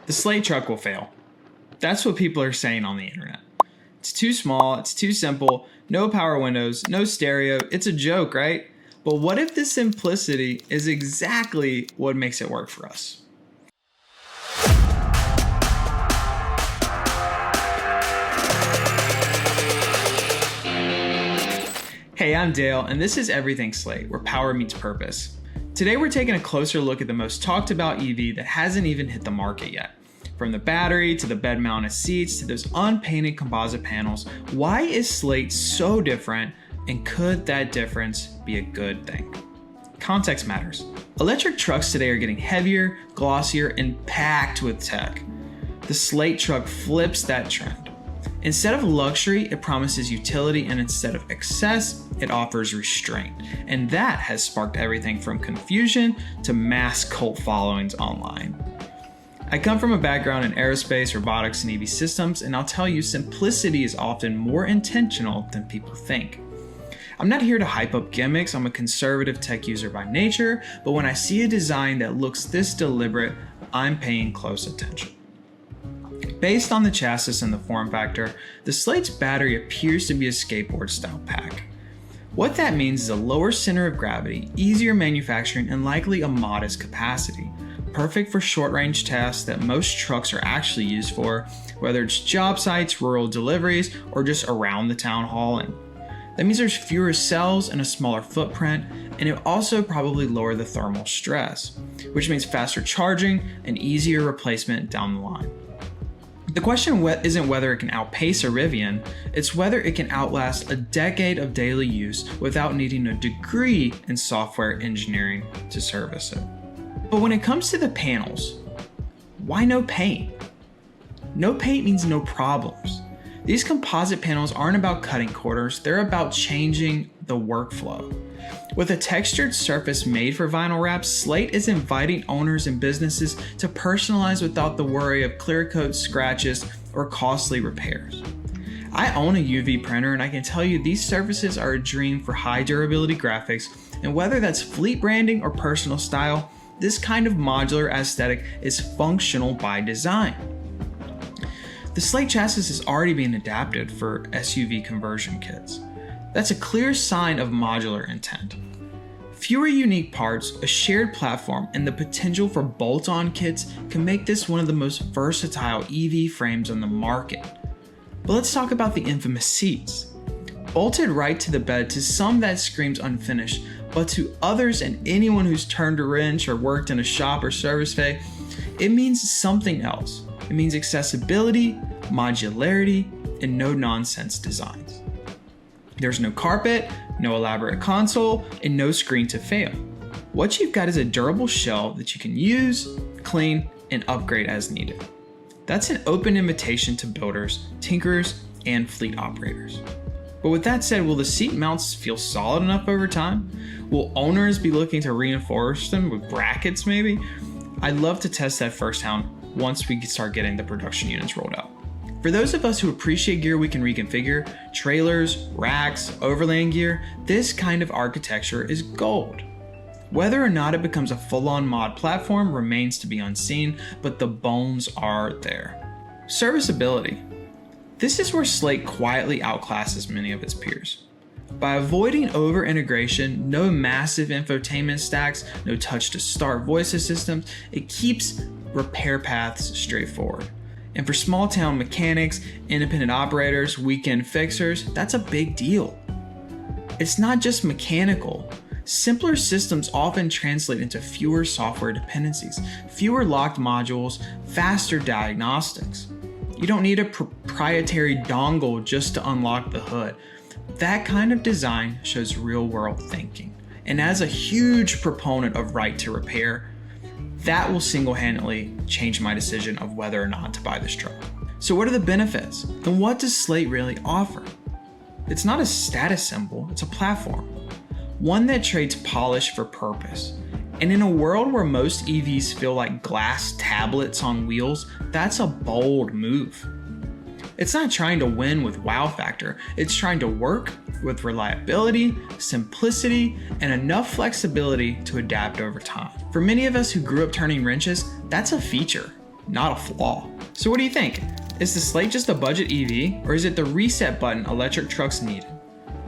The Slate truck will fail. That's what people are saying on the internet. It's too small, it's too simple, no power windows, no stereo. It's a joke, right? But what if this simplicity is exactly what makes it work for us? Hey, I'm Dale, and this is Everything Slate, where power meets purpose. Today we're taking a closer look at the most talked about EV that hasn't even hit the market yet. From the battery to the bed-mounted seats to those unpainted composite panels, why is Slate so different, and could that difference be a good thing? Context matters. Electric trucks today are getting heavier, glossier, and packed with tech. The Slate truck flips that trend. Instead of luxury, it promises utility, and instead of excess, it offers restraint. And that has sparked everything from confusion to mass cult followings online. I come from a background in aerospace, robotics, and EV systems, and I'll tell you, simplicity is often more intentional than people think. I'm not here to hype up gimmicks. I'm a conservative tech user by nature, but when I see a design that looks this deliberate, I'm paying close attention. Based on the chassis and the form factor, the Slate's battery appears to be a skateboard-style pack. What that means is a lower center of gravity, easier manufacturing, and likely a modest capacity. Perfect for short-range tasks that most trucks are actually used for, whether it's job sites, rural deliveries, or just around the town hauling. That means there's fewer cells and a smaller footprint, and it also probably lower the thermal stress, which means faster charging and easier replacement down the line. The question isn't whether it can outpace a Rivian, it's whether it can outlast a decade of daily use without needing a degree in software engineering to service it. But when it comes to the panels, why no paint? No paint means no problems. These composite panels aren't about cutting corners, they're about changing the workflow. With a textured surface made for vinyl wrap, Slate is inviting owners and businesses to personalize without the worry of clear coat scratches or costly repairs. I own a UV printer, and I can tell you these surfaces are a dream for high durability graphics, and whether that's fleet branding or personal style, this kind of modular aesthetic is functional by design. The Slate chassis is already being adapted for SUV conversion kits. That's a clear sign of modular intent. Fewer unique parts, a shared platform, and the potential for bolt-on kits can make this one of the most versatile EV frames on the market. But let's talk about the infamous seats. Bolted right to the bed, to some that screams unfinished, but to others and anyone who's turned a wrench or worked in a shop or service bay, it means something else. It means accessibility, modularity, and no-nonsense designs. There's no carpet, no elaborate console, and no screen to fail. What you've got is a durable shell that you can use, clean, and upgrade as needed. That's an open invitation to builders, tinkerers, and fleet operators. But with that said, will the seat mounts feel solid enough over time? Will owners be looking to reinforce them with brackets maybe? I'd love to test that firsthand once we start getting the production units rolled out. For those of us who appreciate gear we can reconfigure, trailers, racks, overland gear, this kind of architecture is gold. Whether or not it becomes a full-on mod platform remains to be unseen, but the bones are there. Serviceability. This is where Slate quietly outclasses many of its peers. By avoiding over-integration, no massive infotainment stacks, no touch-to-start voice assistants, it keeps repair paths straightforward. And for small town mechanics, independent operators, weekend fixers, that's a big deal. It's not just mechanical. Simpler systems often translate into fewer software dependencies, fewer locked modules, faster diagnostics. You don't need a proprietary dongle just to unlock the hood. That kind of design shows real-world thinking. And as a huge proponent of right to repair, that will single-handedly change my decision of whether or not to buy this truck. So what are the benefits? And what does Slate really offer? It's not a status symbol, it's a platform. One that trades polish for purpose. And in a world where most EVs feel like glass tablets on wheels, that's a bold move. It's not trying to win with wow factor, it's trying to work with reliability, simplicity, and enough flexibility to adapt over time. For many of us who grew up turning wrenches, that's a feature. not a flaw. So what do you think? Is the Slate just a budget EV, or is it the reset button electric trucks need?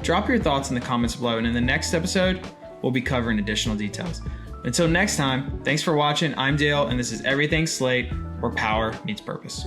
Drop your thoughts in the comments below, and in the next episode, we'll be covering additional details. Until next time, thanks for watching. I'm Dale, and this is Everything Slate, where power meets purpose.